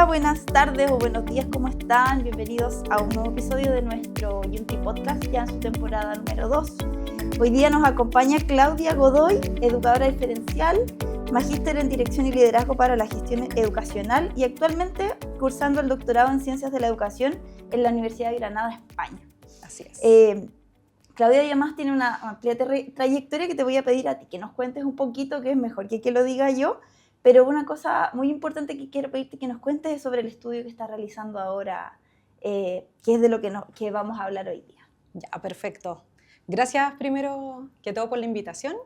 buenas tardes o buenos días, ¿cómo están? Bienvenidos a un nuevo episodio de nuestro Yunti Podcast, ya en su temporada número 2. Hoy día nos acompaña Claudia Godoy, educadora diferencial, magíster en Dirección y Liderazgo para la Gestión Educacional y actualmente cursando el doctorado en Ciencias de la Educación en la Universidad de Granada, España. Así es. Claudia además tiene una amplia trayectoria que te voy a pedir a ti que nos cuentes un poquito, que es mejor que lo diga yo, pero una cosa muy importante que quiero pedirte que nos cuentes es sobre el estudio que estás realizando ahora, que es de lo que vamos a hablar hoy día. Ya, perfecto. Gracias primero que todo por la invitación.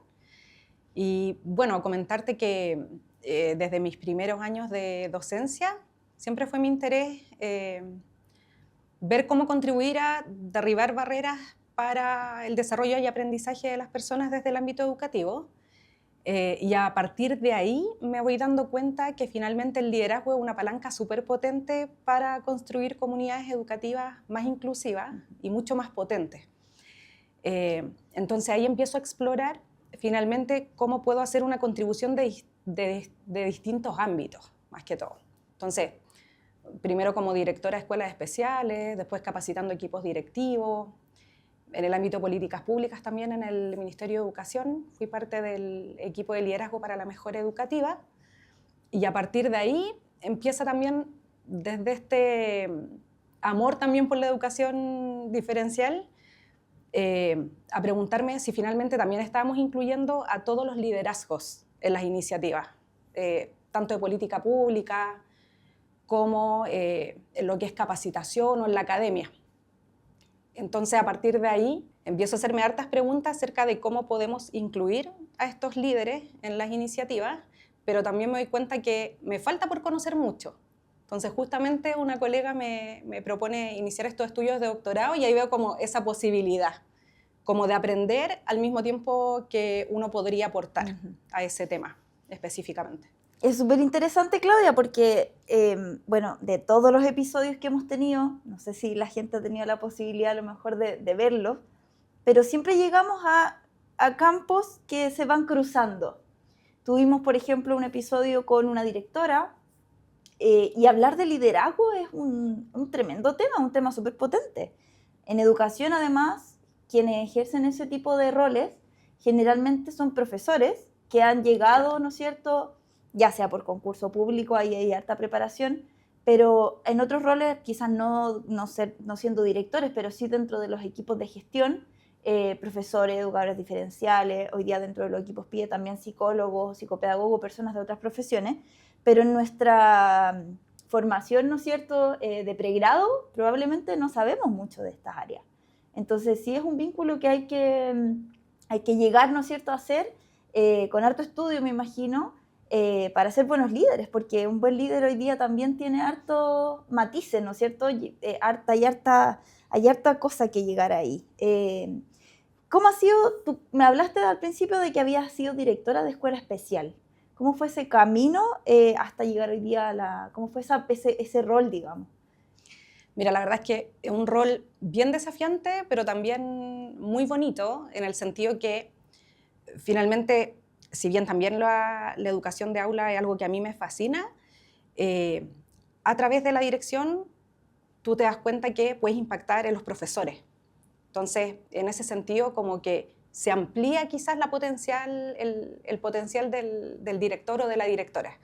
Y bueno, comentarte que desde mis primeros años de docencia siempre fue mi interés ver cómo contribuir a derribar barreras para el desarrollo y aprendizaje de las personas desde el ámbito educativo. Y a partir de ahí me voy dando cuenta que finalmente el liderazgo es una palanca súper potente para construir comunidades educativas más inclusivas y mucho más potentes. Entonces ahí empiezo a explorar finalmente cómo puedo hacer una contribución de distintos ámbitos, más que todo. Entonces, primero como directora de escuelas especiales, después capacitando equipos directivos. En el ámbito de políticas públicas también en el Ministerio de Educación fui parte del equipo de liderazgo para la mejora educativa y a partir de ahí empieza también desde este amor también por la educación diferencial a preguntarme si finalmente también estábamos incluyendo a todos los liderazgos en las iniciativas, tanto de política pública como en lo que es capacitación o en la academia. Entonces, a partir de ahí, empiezo a hacerme hartas preguntas acerca de cómo podemos incluir a estos líderes en las iniciativas, pero también me doy cuenta que me falta por conocer mucho. Entonces, justamente una colega me propone iniciar estos estudios de doctorado y ahí veo como esa posibilidad, como de aprender al mismo tiempo que uno podría aportar a ese tema específicamente. Es súper interesante, Claudia, porque, bueno, de todos los episodios que hemos tenido, no sé si la gente ha tenido la posibilidad a lo mejor de verlos, pero siempre llegamos a campos que se van cruzando. Tuvimos, por ejemplo, un episodio con una directora, y hablar de liderazgo es un tremendo tema, un tema súper potente. En educación, además, quienes ejercen ese tipo de roles generalmente son profesores que han llegado, ¿no es cierto?, ya sea por concurso público, ahí hay harta preparación, pero en otros roles, quizás no siendo directores, pero sí dentro de los equipos de gestión, profesores, educadores diferenciales, hoy día dentro de los equipos PIE también psicólogos, psicopedagogos, personas de otras profesiones, pero en nuestra formación, ¿no es cierto?, de pregrado, probablemente no sabemos mucho de estas áreas. Entonces sí es un vínculo que hay que llegar, ¿no es cierto?, a hacer con harto estudio, me imagino, para ser buenos líderes, porque un buen líder hoy día también tiene hartos matices, ¿no es cierto? Hay harta cosa que llegar ahí. ¿Cómo ha sido? Tú me hablaste al principio de que habías sido directora de escuela especial. ¿Cómo fue ese camino hasta llegar hoy día cómo fue ese rol, digamos? Mira, la verdad es que es un rol bien desafiante, pero también muy bonito, en el sentido que finalmente, si bien también la educación de aula es algo que a mí me fascina, a través de la dirección tú te das cuenta que puedes impactar en los profesores. Entonces, en ese sentido, como que se amplía quizás el potencial del director o de la directora.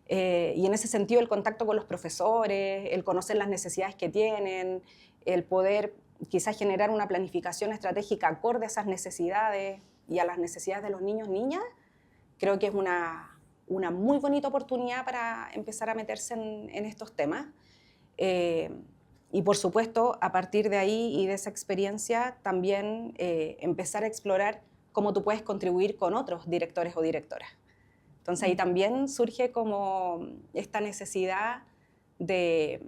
Y en ese sentido, el contacto con los profesores, el conocer las necesidades que tienen, el poder quizás generar una planificación estratégica acorde a esas necesidades y a las necesidades de los niños, niñas, creo que es una muy bonita oportunidad para empezar a meterse en estos temas. Y por supuesto, a partir de ahí y de esa experiencia, también empezar a explorar cómo tú puedes contribuir con otros directores o directoras. Entonces ahí también surge como esta necesidad de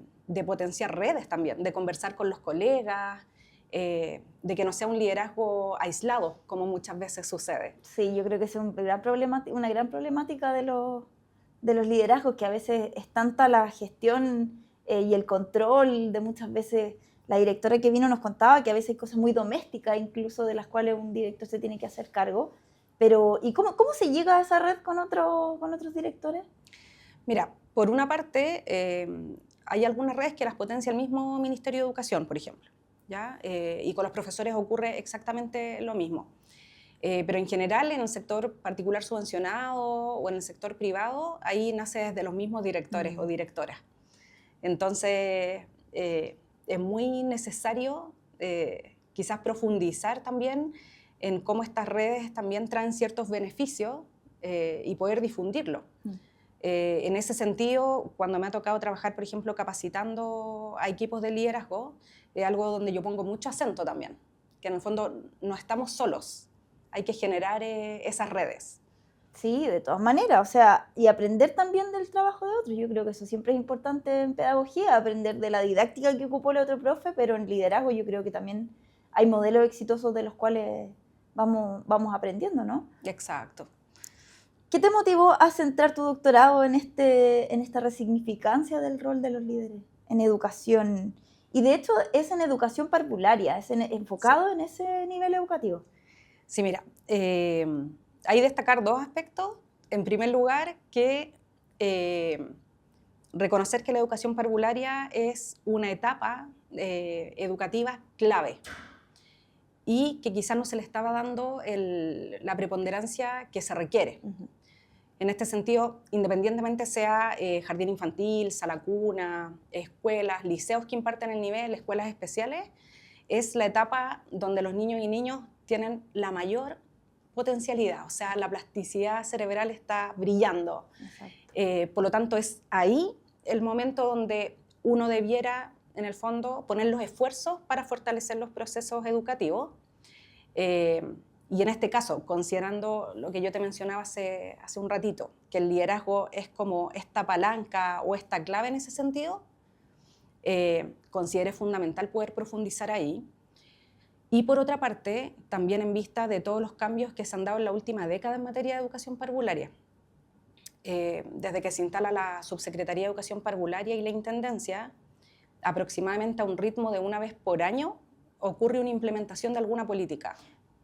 potenciar redes también, de conversar con los colegas, de que no sea un liderazgo aislado, como muchas veces sucede. Sí, yo creo que es una gran problemática de los liderazgos, que a veces es tanta la gestión y el control de muchas veces. La directora que vino nos contaba que a veces hay cosas muy domésticas, incluso de las cuales un director se tiene que hacer cargo. Pero, ¿y cómo se llega a esa red con otros directores? Mira, Por una parte, hay algunas redes que las potencia el mismo Ministerio de Educación, por ejemplo, ¿ya? Y con los profesores ocurre exactamente lo mismo. Pero en general, en el sector particular subvencionado o en el sector privado, ahí nace desde los mismos directores o directoras. Entonces, es muy necesario quizás profundizar también en cómo estas redes también traen ciertos beneficios y poder difundirlo. En ese sentido, cuando me ha tocado trabajar, por ejemplo, capacitando a equipos de liderazgo, es algo donde yo pongo mucho acento también, que en el fondo no estamos solos, hay que generar esas redes. Sí, de todas maneras, o sea, y aprender también del trabajo de otros. Yo creo que eso siempre es importante en pedagogía, aprender de la didáctica que ocupó el otro profe, pero en liderazgo yo creo que también hay modelos exitosos de los cuales vamos aprendiendo, ¿no? Exacto. ¿Qué te motivó a centrar tu doctorado en esta resignificancia del rol de los líderes en educación? Y de hecho es en educación parvularia, es enfocado en ese nivel educativo. Sí, mira, hay que destacar dos aspectos. En primer lugar, que reconocer que la educación parvularia es una etapa educativa clave y que quizás no se le estaba dando la preponderancia que se requiere. En este sentido, independientemente sea jardín infantil, sala cuna, escuelas, liceos que imparten el nivel, escuelas especiales, es la etapa donde los niños y niñas tienen la mayor potencialidad, o sea, la plasticidad cerebral está brillando. Por lo tanto, es ahí el momento donde uno debiera, en el fondo, poner los esfuerzos para fortalecer los procesos educativos. Y en este caso, considerando lo que yo te mencionaba hace un ratito, que el liderazgo es como esta palanca o esta clave en ese sentido, considero fundamental poder profundizar ahí. Y por otra parte, también en vista de todos los cambios que se han dado en la última década en materia de educación parvularia. Desde que se instala la Subsecretaría de Educación Parvularia y la Intendencia, aproximadamente a un ritmo de una vez por año ocurre una implementación de alguna política.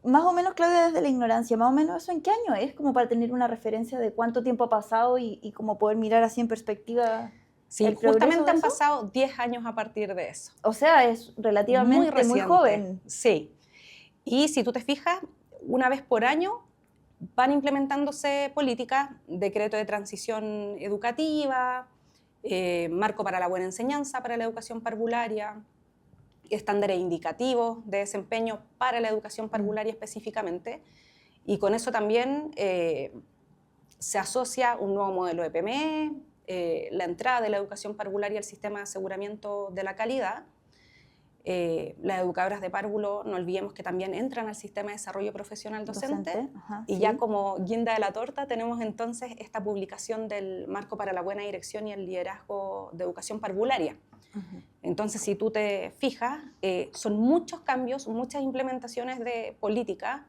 Más o menos, Claudia, desde la ignorancia, más o menos eso en qué año es, como para tener una referencia de cuánto tiempo ha pasado y como poder mirar así en perspectiva. Sí, justamente han pasado 10 años a partir de eso. O sea, es relativamente muy joven. Sí. Y si tú te fijas, una vez por año van implementándose políticas, decreto de transición educativa, marco para la buena enseñanza para la educación parvularia, estándares indicativos de desempeño para la educación parvularia específicamente, y con eso también se asocia un nuevo modelo de PME, la entrada de la educación parvularia al sistema de aseguramiento de la calidad. Las educadoras de párvulo, no olvidemos que también entran al sistema de desarrollo profesional docente. Ajá, y sí, ya como guinda de la torta tenemos entonces esta publicación del marco para la buena dirección y el liderazgo de educación parvularia. Entonces, si tú te fijas, son muchos cambios, muchas implementaciones de política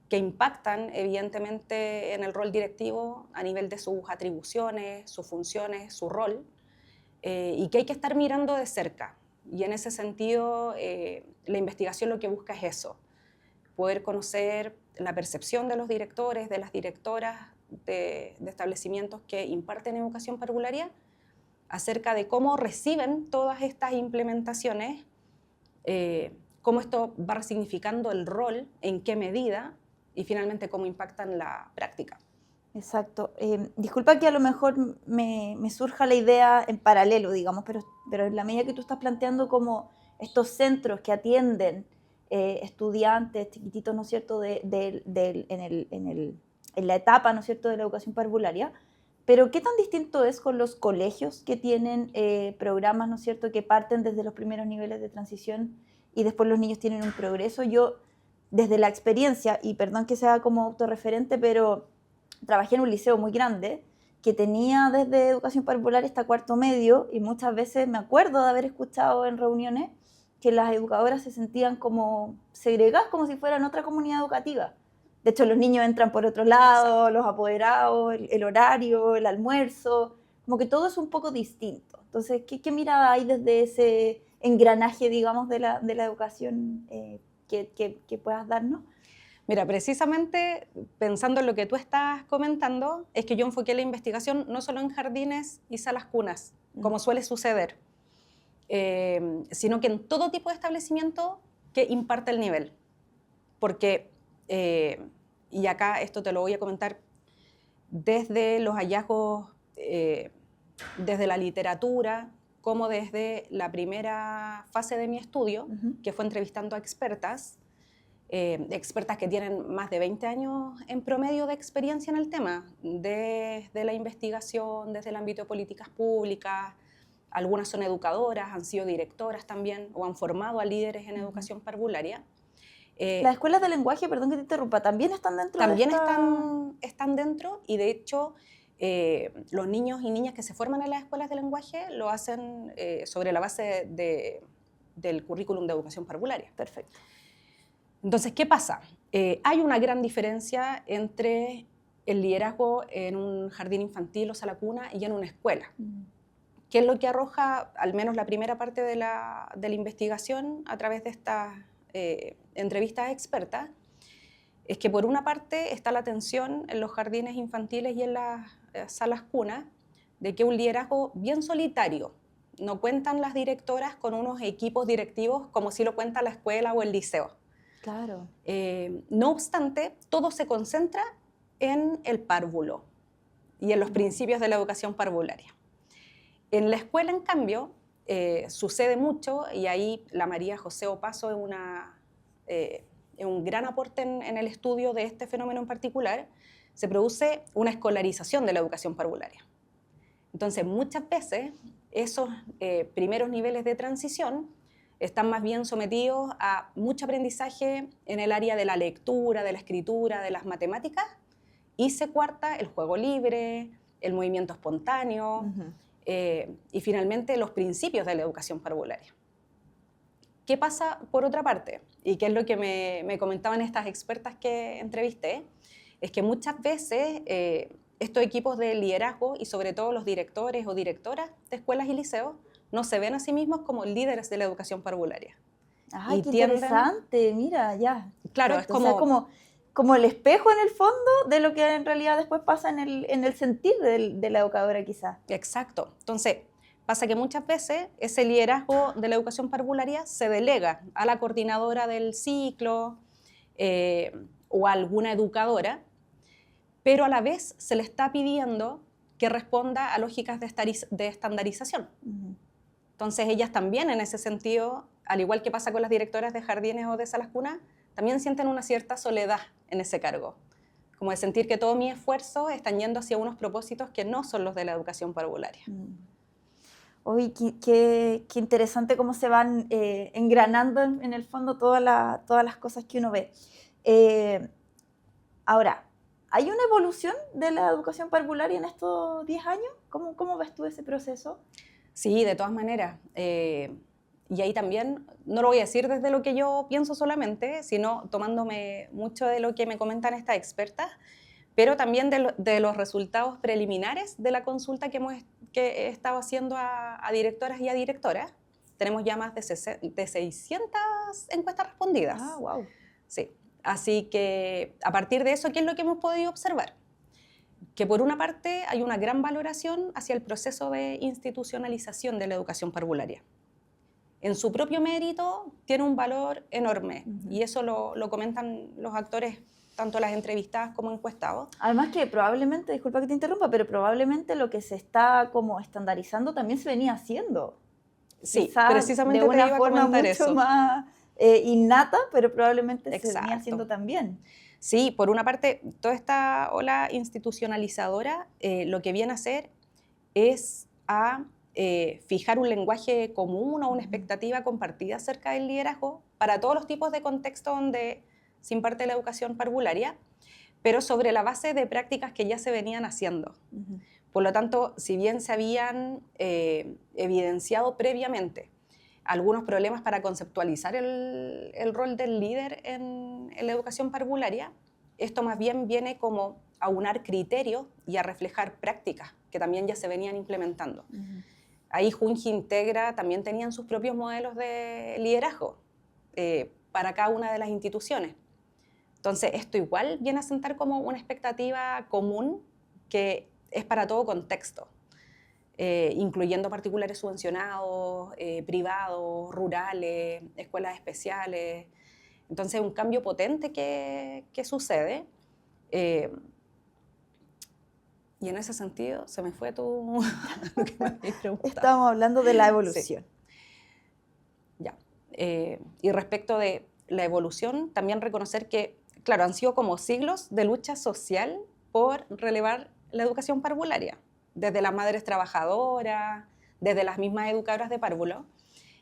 que impactan evidentemente en el rol directivo a nivel de sus atribuciones, sus funciones, su rol, y que hay que estar mirando de cerca. Y en ese sentido, la investigación lo que busca es eso, poder conocer la percepción de los directores, de las directoras de establecimientos que imparten educación parvularia, acerca de cómo reciben todas estas implementaciones, cómo esto va resignificando el rol, en qué medida y finalmente cómo impactan la práctica. Exacto. Disculpa que a lo mejor me surja la idea en paralelo, digamos, pero en la medida que tú estás planteando como estos centros que atienden estudiantes chiquititos, ¿no es cierto?, en la etapa, ¿no es cierto?, de la educación parvularia. Pero ¿qué tan distinto es con los colegios que tienen programas, ¿no es cierto?, que parten desde los primeros niveles de transición y después los niños tienen un progreso? Yo, desde la experiencia, y perdón que sea como autorreferente, pero trabajé en un liceo muy grande que tenía desde educación parvularia hasta cuarto medio, y muchas veces me acuerdo de haber escuchado en reuniones que las educadoras se sentían como segregadas, como si fueran otra comunidad educativa. De hecho, los niños entran por otro lado, los apoderados, el horario, el almuerzo, como que todo es un poco distinto. Entonces, ¿qué mirada hay desde ese engranaje, digamos, de la educación que puedas darnos? Mira, precisamente pensando en lo que tú estás comentando, es que yo enfoqué la investigación no solo en jardines y salas cunas, como suele suceder, sino que en todo tipo de establecimiento que imparte el nivel. Porque, y acá esto te lo voy a comentar, desde los hallazgos, desde la literatura, como desde la primera fase de mi estudio, que fue entrevistando a expertas, expertas que tienen más de 20 años en promedio de experiencia en el tema, desde la investigación, desde el ámbito de políticas públicas. Algunas son educadoras, han sido directoras también, o han formado a líderes en educación parvularia. Las escuelas de lenguaje, perdón que te interrumpa, ¿también están dentro también de esta...? están dentro, y de hecho los niños y niñas que se forman en las escuelas de lenguaje lo hacen sobre la base del currículum de educación parvularia. Perfecto. Entonces, ¿qué pasa? Hay una gran diferencia entre el liderazgo en un jardín infantil o sala cuna y en una escuela. ¿Qué es lo que arroja, al menos la primera parte de la investigación a través de estas entrevistas expertas? Es que por una parte está la tensión en los jardines infantiles y en las salas cunas de que un liderazgo bien solitario. No cuentan las directoras con unos equipos directivos como si lo cuenta la escuela o el liceo. Claro. No obstante, todo se concentra en el párvulo y en los principios de la educación parvularia. En la escuela, en cambio, sucede mucho, y ahí la María José Opaso es un gran aporte en el estudio de este fenómeno en particular. Se produce una escolarización de la educación parvularia. Entonces, muchas veces esos primeros niveles de transición están más bien sometidos a mucho aprendizaje en el área de la lectura, de la escritura, de las matemáticas, y se cuarta el juego libre, el movimiento espontáneo, y finalmente los principios de la educación parvularia. ¿Qué pasa por otra parte? Y qué es lo que me comentaban estas expertas que entrevisté, es que muchas veces estos equipos de liderazgo, y sobre todo los directores o directoras de escuelas y liceos, no se ven a sí mismos como líderes de la educación parvularia. Ay, qué interesante, mira, ya. Claro, perfecto. es como... O sea, como el espejo en el fondo de lo que en realidad después pasa en el sentir de la educadora quizás. Exacto. Entonces, pasa que muchas veces ese liderazgo de la educación parvularia se delega a la coordinadora del ciclo o a alguna educadora, pero a la vez se le está pidiendo que responda a lógicas de estandarización. Entonces, ellas también, en ese sentido, al igual que pasa con las directoras de jardines o de salas cunas, también sienten una cierta soledad en ese cargo, como de sentir que todo mi esfuerzo están yendo hacia unos propósitos que no son los de la educación parvularia. Oye, qué interesante cómo se van engranando en el fondo todas las cosas que uno ve. Ahora, ¿hay una evolución de la educación parvularia en estos 10 años? ¿Cómo ves tú ese proceso? Sí, de todas maneras. Y ahí también, no lo voy a decir desde lo que yo pienso solamente, sino tomándome mucho de lo que me comentan estas expertas, pero también de los resultados preliminares de la consulta que he estado haciendo a directoras y a directoras. Tenemos ya más de 600 encuestas respondidas. Ah, wow. Sí, así que a partir de eso, ¿qué es lo que hemos podido observar? Que por una parte hay una gran valoración hacia el proceso de institucionalización de la educación parvularia. En su propio mérito tiene un valor enorme, y eso lo comentan los actores, tanto las entrevistadas como encuestados. Además que probablemente, disculpa que te interrumpa, pero probablemente lo que se está como estandarizando también se venía haciendo. Sí, quizás precisamente de una te iba a forma comentar mucho eso. más innata, pero probablemente se Exacto. venía haciendo también. Sí, por una parte, toda esta ola institucionalizadora lo que viene a hacer es a fijar un lenguaje común o una expectativa compartida acerca del liderazgo para todos los tipos de contextos donde se imparte la educación parvularia, pero sobre la base de prácticas que ya se venían haciendo. Por lo tanto, si bien se habían evidenciado previamente algunos problemas para conceptualizar el rol del líder en la educación parvularia, esto más bien viene como a aunar criterios y a reflejar prácticas que también ya se venían implementando. Ahí Junji Integra también tenían sus propios modelos de liderazgo para cada una de las instituciones. Entonces, esto igual viene a sentar como una expectativa común que es para todo contexto, incluyendo particulares subvencionados, privados, rurales, escuelas especiales. Entonces, un cambio potente que sucede. Y en ese sentido, se me fue lo que me habías preguntado. Estamos hablando de la evolución. Sí. Ya. Y respecto de la evolución, también reconocer que, claro, han sido como siglos de lucha social por relevar la educación parvularia, desde las madres trabajadoras, desde las mismas educadoras de párvulo.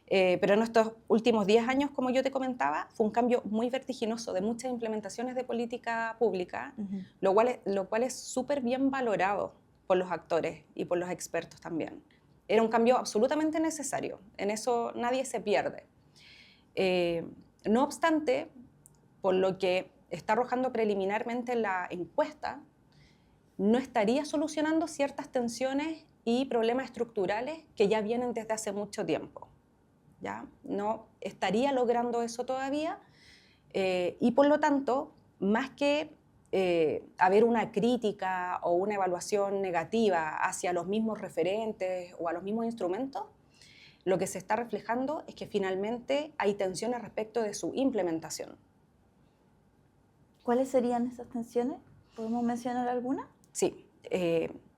Pero en estos últimos 10 años, como yo te comentaba, fue un cambio muy vertiginoso de muchas implementaciones de política pública, lo cual es súper bien valorado por los actores y por los expertos también. Era un cambio absolutamente necesario, en eso nadie se pierde. No obstante, por lo que está arrojando preliminarmente la encuesta, no estaría solucionando ciertas tensiones y problemas estructurales que ya vienen desde hace mucho tiempo. ¿Ya? No estaría logrando eso todavía y por lo tanto, más que haber una crítica o una evaluación negativa hacia los mismos referentes o a los mismos instrumentos, lo que se está reflejando es que finalmente hay tensiones respecto de su implementación. ¿Cuáles serían esas tensiones? ¿Podemos mencionar alguna? Sí,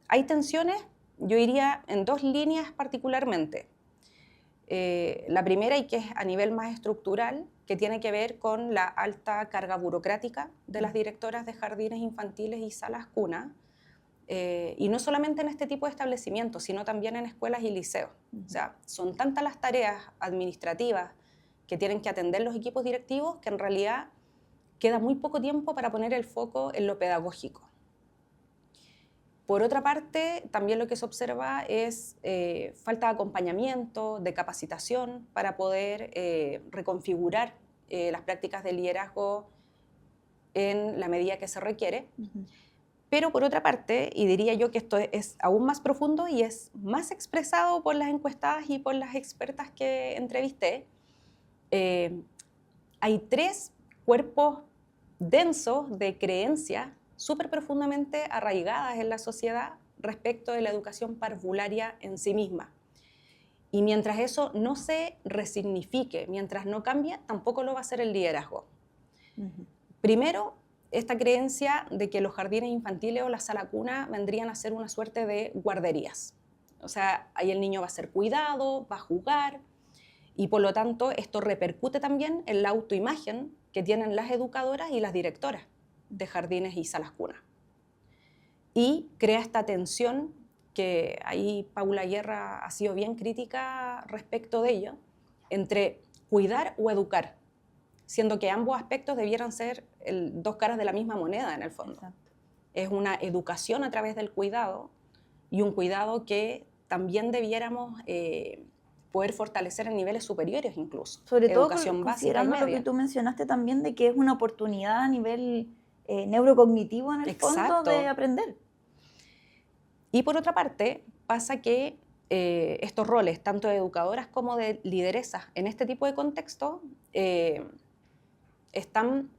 hay tensiones, yo iría en 2 líneas particularmente. La primera, y que es a nivel más estructural, que tiene que ver con la alta carga burocrática de las directoras de jardines infantiles y salas cuna, y no solamente en este tipo de establecimientos, sino también en escuelas y liceos. O sea, son tantas las tareas administrativas que tienen que atender los equipos directivos que en realidad queda muy poco tiempo para poner el foco en lo pedagógico. Por otra parte, también lo que se observa es falta de acompañamiento, de capacitación para poder reconfigurar las prácticas de liderazgo en la medida que se requiere. Pero por otra parte, y diría yo que esto es aún más profundo y es más expresado por las encuestadas y por las expertas que entrevisté, hay 3 cuerpos densos de creencias súper profundamente arraigadas en la sociedad respecto de la educación parvularia en sí misma. Y mientras eso no se resignifique, mientras no cambie, tampoco lo va a hacer el liderazgo. Primero, esta creencia de que los jardines infantiles o la sala cuna vendrían a ser una suerte de guarderías. O sea, ahí el niño va a ser cuidado, va a jugar, y por lo tanto esto repercute también en la autoimagen que tienen las educadoras y las directoras de jardines y salas cuna. Y crea esta tensión que ahí Paula Guerra ha sido bien crítica respecto de ello, entre cuidar o educar, siendo que ambos aspectos debieran ser 2 caras de la misma moneda en el fondo. Exacto. Es una educación a través del cuidado y un cuidado que también debiéramos poder fortalecer en niveles superiores incluso. Sobre todo considerando lo que tú mencionaste también de que es una oportunidad a nivel neurocognitivo en el fondo de aprender. Y por otra parte, pasa que estos roles, tanto de educadoras como de lideresas, en este tipo de contexto, están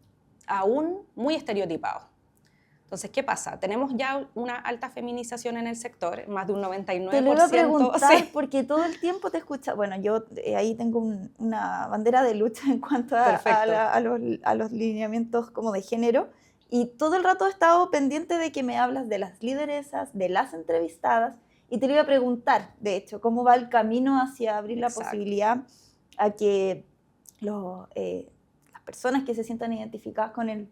aún muy estereotipados. Entonces, ¿qué pasa? Tenemos ya una alta feminización en el sector, más de un 99%. Te lo iba a preguntar porque todo el tiempo te escucha. Bueno, yo ahí tengo una bandera de lucha en cuanto a los lineamientos como de género. Y todo el rato he estado pendiente de que me hablas de las lideresas, de las entrevistadas, y te lo iba a preguntar, de hecho, cómo va el camino hacia abrir la posibilidad a que las personas que se sientan identificadas con el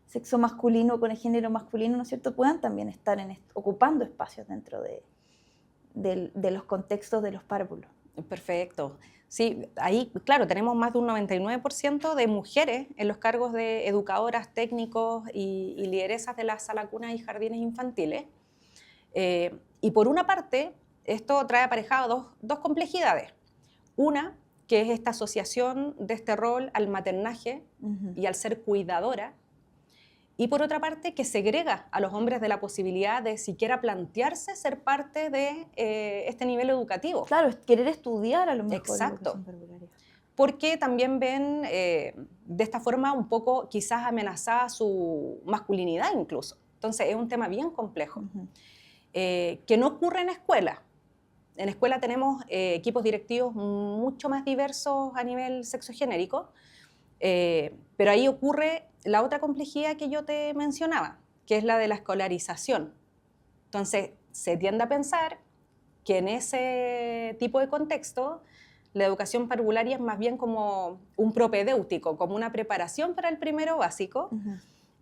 sexo masculino, con el género masculino, ¿no es cierto?, puedan también estar ocupando espacios dentro de los contextos de los párvulos. Perfecto. Sí, ahí, claro, tenemos más de un 99% de mujeres en los cargos de educadoras, técnicos y lideresas de las salas cuna y jardines infantiles. Y por una parte, esto trae aparejado dos complejidades. Una, que es esta asociación de este rol al maternaje y al ser cuidadora. Y por otra parte, que segrega a los hombres de la posibilidad de siquiera plantearse ser parte de este nivel educativo. Claro, querer estudiar a lo mejor. Exacto. porque también ven de esta forma un poco quizás amenazada su masculinidad incluso. Entonces es un tema bien complejo, que no ocurre en escuela. En escuela tenemos equipos directivos mucho más diversos a nivel sexogenérico, pero ahí ocurre la otra complejidad que yo te mencionaba, que es la de la escolarización. Entonces se tiende a pensar que en ese tipo de contexto la educación parvularia es más bien como un propedéutico, como una preparación para el primero básico.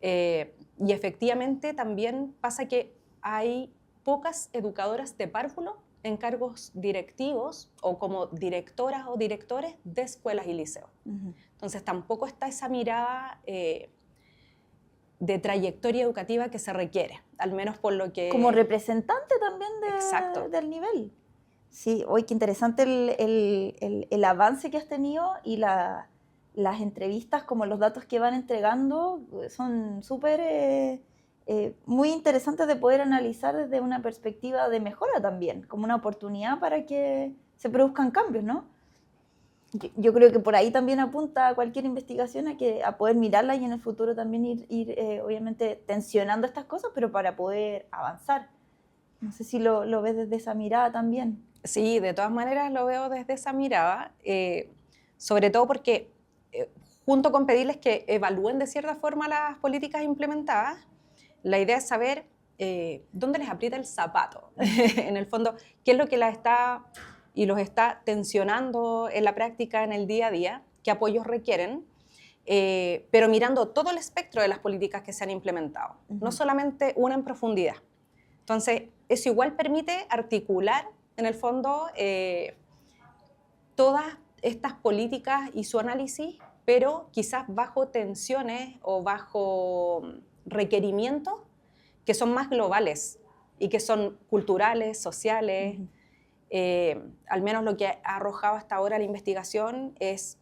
Y efectivamente también pasa que hay pocas educadoras de párvulo en cargos directivos o como directoras o directores de escuelas y liceos. Entonces tampoco está esa mirada de trayectoria educativa que se requiere, al menos por lo que... Como representante también Exacto. del nivel. Sí, hoy qué interesante el avance que has tenido y las entrevistas, como los datos que van entregando, son súper muy interesantes de poder analizar desde una perspectiva de mejora también, como una oportunidad para que se produzcan cambios, ¿no? Yo creo que por ahí también apunta cualquier investigación a poder mirarla y en el futuro también ir obviamente tensionando estas cosas, pero para poder avanzar. No sé si lo ves desde esa mirada también. Sí, de todas maneras lo veo desde esa mirada, sobre todo porque junto con pedirles que evalúen de cierta forma las políticas implementadas, la idea es saber dónde les aprieta el zapato, en el fondo, qué es lo que las está y los está tensionando en la práctica, en el día a día, qué apoyos requieren, pero mirando todo el espectro de las políticas que se han implementado, no solamente una en profundidad. Entonces, eso igual permite articular, en el fondo, todas estas políticas y su análisis, pero quizás bajo tensiones o bajo requerimientos que son más globales y que son culturales, sociales. Al menos lo que ha arrojado hasta ahora la investigación es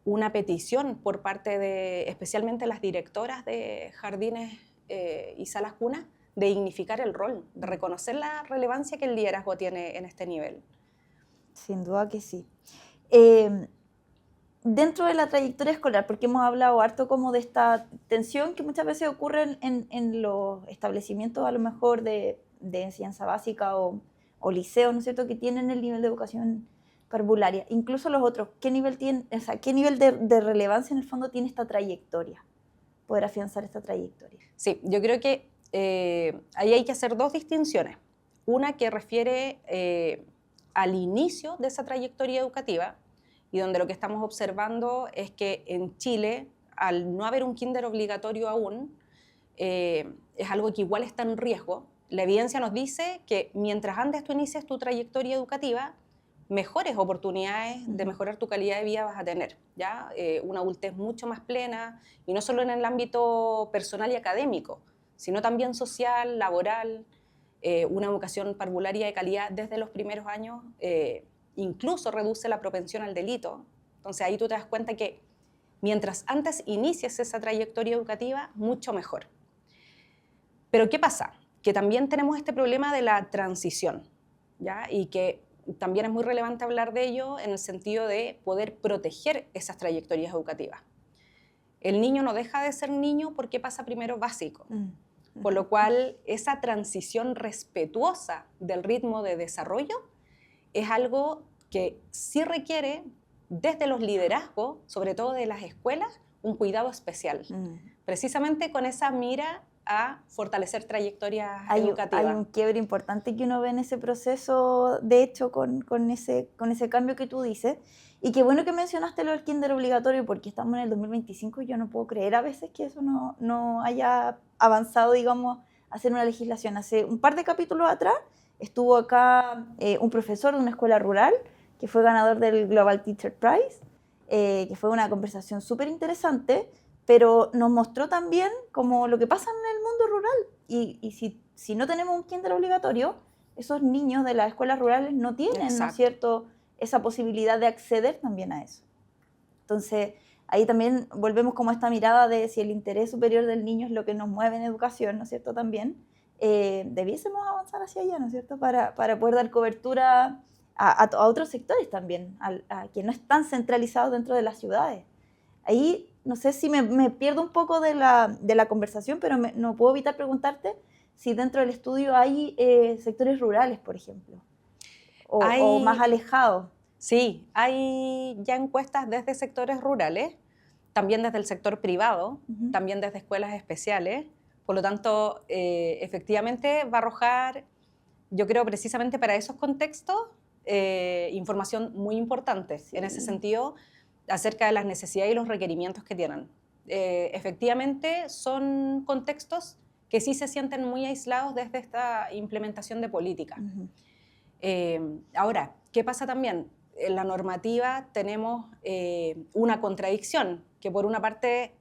una petición por parte de, especialmente las directoras de jardines y salas cunas, de dignificar el rol, de reconocer la relevancia que el liderazgo tiene en este nivel. Sin duda que sí. Dentro de la trayectoria escolar, porque hemos hablado harto como de esta tensión que muchas veces ocurre en los establecimientos a lo mejor de enseñanza básica o liceo, ¿no es cierto?, que tienen el nivel de educación parvularia. Incluso los otros, ¿qué nivel de relevancia en el fondo tiene esta trayectoria? Poder afianzar esta trayectoria. Sí, yo creo que ahí hay que hacer dos distinciones. Una que refiere al inicio de esa trayectoria educativa, y donde lo que estamos observando es que en Chile, al no haber un kinder obligatorio aún, es algo que igual está en riesgo. La evidencia nos dice que mientras antes tú inicies tu trayectoria educativa, mejores oportunidades de mejorar tu calidad de vida vas a tener, ¿ya? Una adultez mucho más plena, y no solo en el ámbito personal y académico, sino también social, laboral, una educación parvularia de calidad desde los primeros años, incluso reduce la propensión al delito. Entonces ahí tú te das cuenta que mientras antes inicies esa trayectoria educativa, mucho mejor. Pero ¿qué pasa? Que también tenemos este problema de la transición, ¿ya? Y que también es muy relevante hablar de ello en el sentido de poder proteger esas trayectorias educativas. El niño no deja de ser niño porque pasa primero básico, por lo cual esa transición respetuosa del ritmo de desarrollo es algo que sí requiere desde los liderazgos, sobre todo de las escuelas, un cuidado especial, precisamente con esa mira a fortalecer trayectorias educativas. Hay un quiebre importante que uno ve en ese proceso, de hecho, con ese cambio que tú dices. Y qué bueno que mencionaste lo del kinder obligatorio, porque estamos en el 2025 y yo no puedo creer a veces que eso no haya avanzado, digamos, a hacer una legislación. Hace un par de capítulos atrás estuvo acá un profesor de una escuela rural que fue ganador del Global Teacher Prize, que fue una conversación súper interesante, pero nos mostró también como lo que pasa en el mundo rural. Y si no tenemos un kinder obligatorio, esos niños de las escuelas rurales no tienen, ¿no es cierto?, esa posibilidad de acceder también a eso. Entonces, ahí también volvemos como a esta mirada de si el interés superior del niño es lo que nos mueve en educación, ¿no es cierto?, también debiésemos avanzar hacia allá, ¿no es cierto?, para poder dar cobertura a otros sectores también, que no están centralizados dentro de las ciudades. Ahí no sé si me pierdo un poco de la conversación, pero no puedo evitar preguntarte si dentro del estudio hay sectores rurales, por ejemplo, o más alejados. Sí, hay ya encuestas desde sectores rurales, también desde el sector privado, también desde escuelas especiales. Por lo tanto, efectivamente va a arrojar, yo creo precisamente para esos contextos, información muy importante en ese sentido acerca de las necesidades y los requerimientos que tienen. Efectivamente, son contextos que sí se sienten muy aislados desde esta implementación de política. Ahora, ¿qué pasa también? En la normativa tenemos una contradicción, que por una parte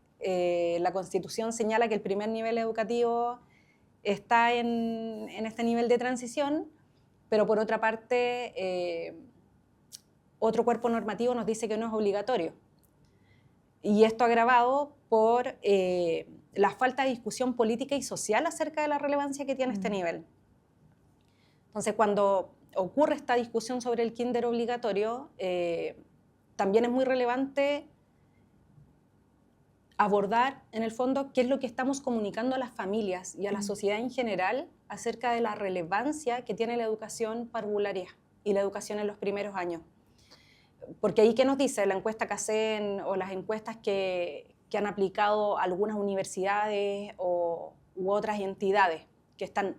la Constitución señala que el primer nivel educativo está en este nivel de transición, pero por otra parte otro cuerpo normativo nos dice que no es obligatorio. Y esto agravado por la falta de discusión política y social acerca de la relevancia que tiene este nivel. Entonces, cuando ocurre esta discusión sobre el kinder obligatorio, también es muy relevante abordar, en el fondo, qué es lo que estamos comunicando a las familias y a la sociedad en general acerca de la relevancia que tiene la educación parvularia y la educación en los primeros años. Porque ahí, ¿qué nos dice la encuesta CACEN o las encuestas que han aplicado algunas universidades u otras entidades que están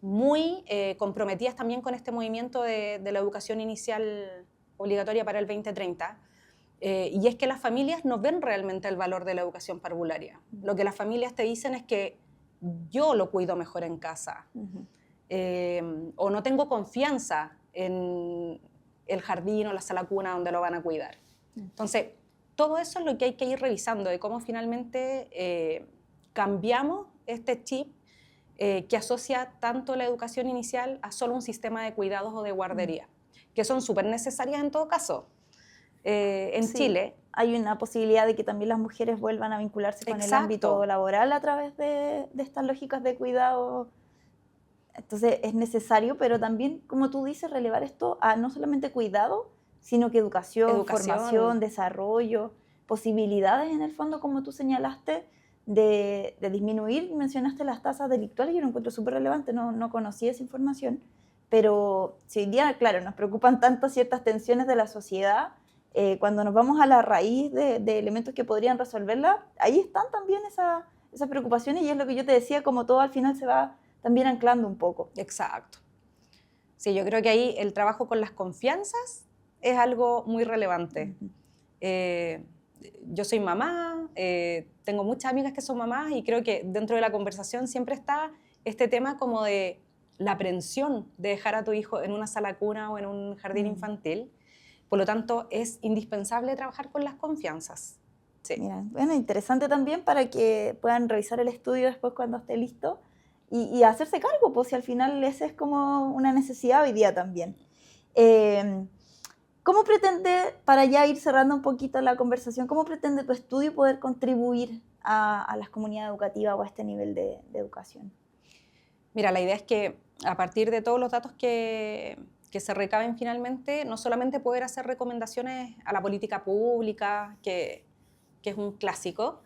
muy comprometidas también con este movimiento de la educación inicial obligatoria para el 2030? Y es que las familias no ven realmente el valor de la educación parvularia. Lo que las familias te dicen es que yo lo cuido mejor en casa, o no tengo confianza en el jardín o la sala cuna donde lo van a cuidar. Entonces, todo eso es lo que hay que ir revisando, de cómo finalmente cambiamos este chip que asocia tanto la educación inicial a solo un sistema de cuidados o de guardería, que son súper necesarias en todo caso. En Chile hay una posibilidad de que también las mujeres vuelvan a vincularse con el ámbito laboral a través de estas lógicas de cuidado. Entonces es necesario, pero también, como tú dices, relevar esto a no solamente cuidado, sino que educación, formación, desarrollo, posibilidades en el fondo, como tú señalaste, de disminuir. Mencionaste las tasas delictuales, yo lo encuentro súper relevante, no conocía esa información, pero si hoy día, claro, nos preocupan tanto ciertas tensiones de la sociedad, cuando nos vamos a la raíz de elementos que podrían resolverla, ahí están también esas preocupaciones, y es lo que yo te decía, como todo al final se va también anclando un poco. Exacto. Sí, yo creo que ahí el trabajo con las confianzas es algo muy relevante. Yo soy mamá, tengo muchas amigas que son mamás, y creo que dentro de la conversación siempre está este tema como de la aprensión de dejar a tu hijo en una sala cuna o en un jardín infantil. Por lo tanto, es indispensable trabajar con las confianzas. Sí. Mira, bueno, interesante también para que puedan revisar el estudio después cuando esté listo y hacerse cargo, pues si al final esa es como una necesidad hoy día también. ¿Cómo pretende, para ya ir cerrando un poquito la conversación, cómo pretende tu estudio poder contribuir a las comunidades educativas o a este nivel de educación? Mira, la idea es que a partir de todos los datos que se recaben finalmente, no solamente poder hacer recomendaciones a la política pública, que es un clásico,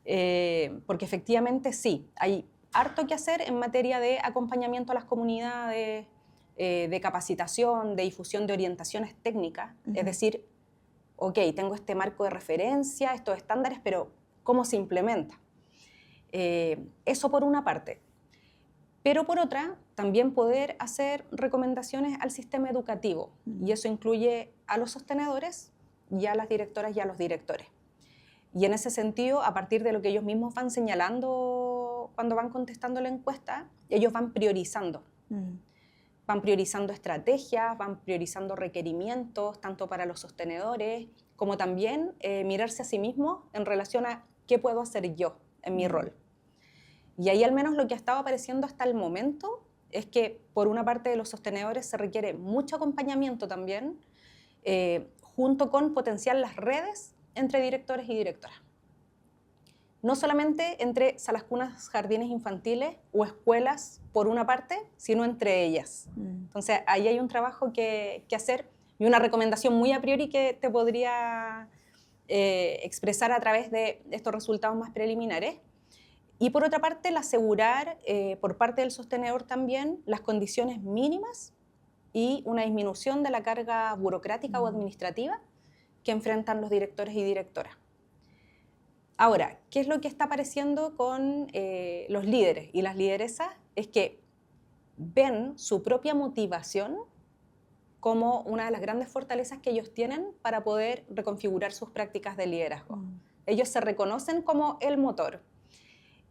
porque efectivamente sí, hay harto que hacer en materia de acompañamiento a las comunidades, de capacitación, de difusión de orientaciones técnicas, es decir, ok, tengo este marco de referencia, estos estándares, pero ¿cómo se implementa? Eso por una parte. Pero por otra, también poder hacer recomendaciones al sistema educativo, y eso incluye a los sostenedores y a las directoras y a los directores. Y en ese sentido, a partir de lo que ellos mismos van señalando cuando van contestando la encuesta, ellos van priorizando. Van priorizando estrategias, van priorizando requerimientos, tanto para los sostenedores, como también mirarse a sí mismos en relación a qué puedo hacer yo en mi rol. Y ahí al menos lo que ha estado apareciendo hasta el momento es que por una parte de los sostenedores se requiere mucho acompañamiento también, junto con potenciar las redes entre directores y directoras. no solamente entre salas cunas, jardines infantiles o escuelas por una parte, sino entre ellas. Entonces, ahí hay un trabajo que hacer y una recomendación muy a priori que te podría expresar a través de estos resultados más preliminares. Y por otra parte, el asegurar por parte del sostenedor también las condiciones mínimas y una disminución de la carga burocrática o administrativa que enfrentan los directores y directoras. Ahora, ¿qué es lo que está apareciendo con los líderes y las lideresas? Es que ven su propia motivación como una de las grandes fortalezas que ellos tienen para poder reconfigurar sus prácticas de liderazgo. Ellos se reconocen como el motor.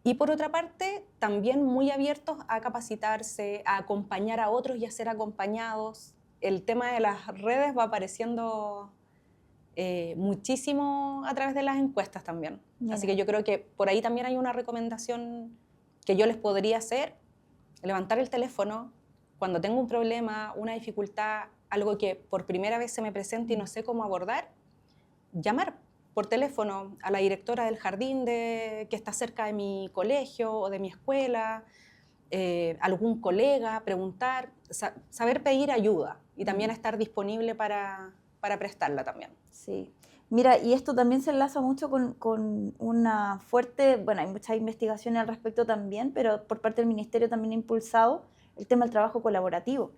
Y por otra parte, también muy abiertos a capacitarse, a acompañar a otros y a ser acompañados. El tema de las redes va apareciendo muchísimo a través de las encuestas también. Mira. Así que yo creo que por ahí también hay una recomendación que yo les podría hacer: levantar el teléfono cuando tengo un problema, una dificultad, algo que por primera vez se me presenta y no sé cómo abordar, llamar por teléfono a la directora del jardín que está cerca de mi colegio o de mi escuela, algún colega, preguntar, saber pedir ayuda y también estar disponible para prestarla también. Sí. Mira, y esto también se enlaza mucho con una fuerte, bueno, hay muchas investigaciones al respecto también, pero por parte del Ministerio también ha impulsado el tema del trabajo colaborativo.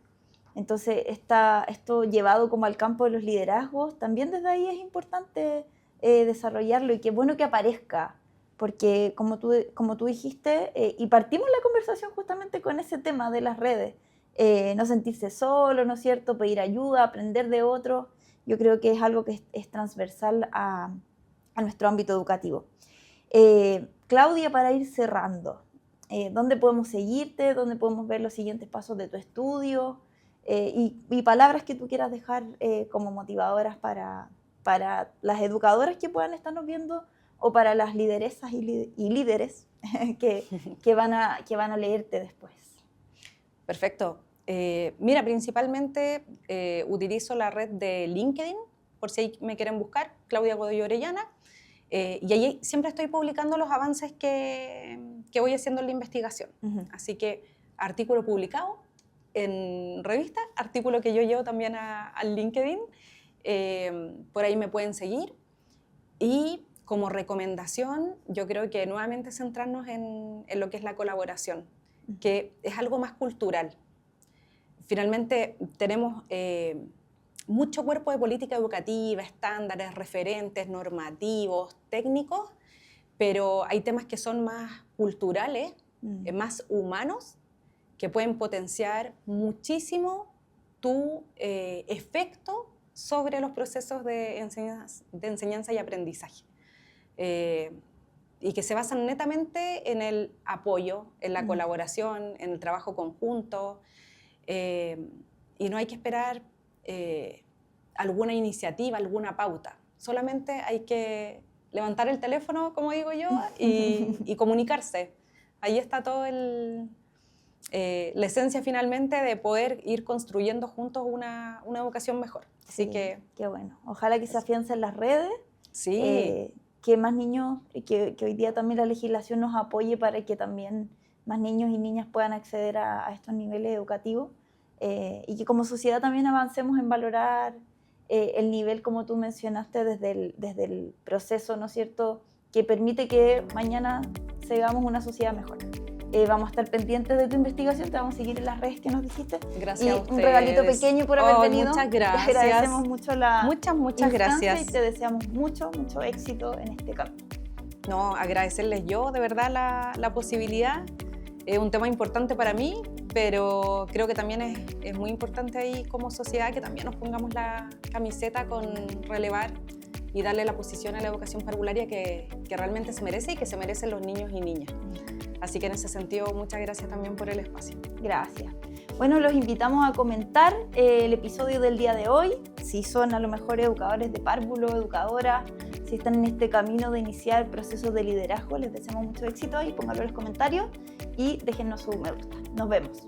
Entonces, esto llevado como al campo de los liderazgos, también desde ahí es importante desarrollarlo, y qué bueno que aparezca, porque como tú dijiste, y partimos la conversación justamente con ese tema de las redes, no sentirse solo, ¿no es cierto?, pedir ayuda, aprender de otros. Yo creo que es algo que es transversal a nuestro ámbito educativo. Claudia, para ir cerrando, ¿dónde podemos seguirte? ¿Dónde podemos ver los siguientes pasos de tu estudio? Y palabras que tú quieras dejar como motivadoras para las educadoras que puedan estarnos viendo, o para las lideresas y líderes que van a leerte después. Perfecto. Mira, principalmente utilizo la red de LinkedIn, por si ahí me quieren buscar, Claudia Godoy Orellana, y allí siempre estoy publicando los avances que voy haciendo en la investigación. Así que artículo publicado en revista, artículo que yo llevo también al LinkedIn, por ahí me pueden seguir. Y como recomendación, yo creo que nuevamente centrarnos en lo que es la colaboración, que es algo más cultural. Finalmente tenemos mucho cuerpo de política educativa, estándares, referentes, normativos, técnicos, pero hay temas que son más culturales, más humanos, que pueden potenciar muchísimo tu efecto sobre los procesos de enseñanza y aprendizaje. Y que se basan netamente en el apoyo, en la colaboración, en el trabajo conjunto, y no hay que esperar alguna iniciativa, alguna pauta. Solamente hay que levantar el teléfono, como digo yo, y comunicarse. Ahí está todo la esencia finalmente de poder ir construyendo juntos una educación mejor. Así Sí, que... Qué bueno. Ojalá que se afiancen las redes. Sí. Que más niños, que hoy día también la legislación nos apoye para que también más niños y niñas puedan acceder a estos niveles educativos, y que como sociedad también avancemos en valorar el nivel, como tú mencionaste, desde el proceso, ¿no es cierto?, que permite que mañana seamos una sociedad mejor. Vamos a estar pendientes de tu investigación, te vamos a seguir en las redes que nos dijiste. Gracias a ustedes. Un regalito pequeño por haber venido. Muchas gracias. Te agradecemos mucho muchas gracias. Y te deseamos mucho éxito en este camino. No, agradecerles yo de verdad la posibilidad. Es un tema importante para mí, pero creo que también es muy importante ahí como sociedad que también nos pongamos la camiseta con relevar y darle la posición a la educación parvularia que realmente se merece y que se merecen los niños y niñas. Así que en ese sentido, muchas gracias también por el espacio. Gracias. Bueno, los invitamos a comentar el episodio del día de hoy, si son a lo mejor educadores de párvulo, educadoras, si están en este camino de iniciar procesos de liderazgo. Les deseamos mucho éxito y pónganlo en los comentarios y déjennos su me gusta. Nos vemos.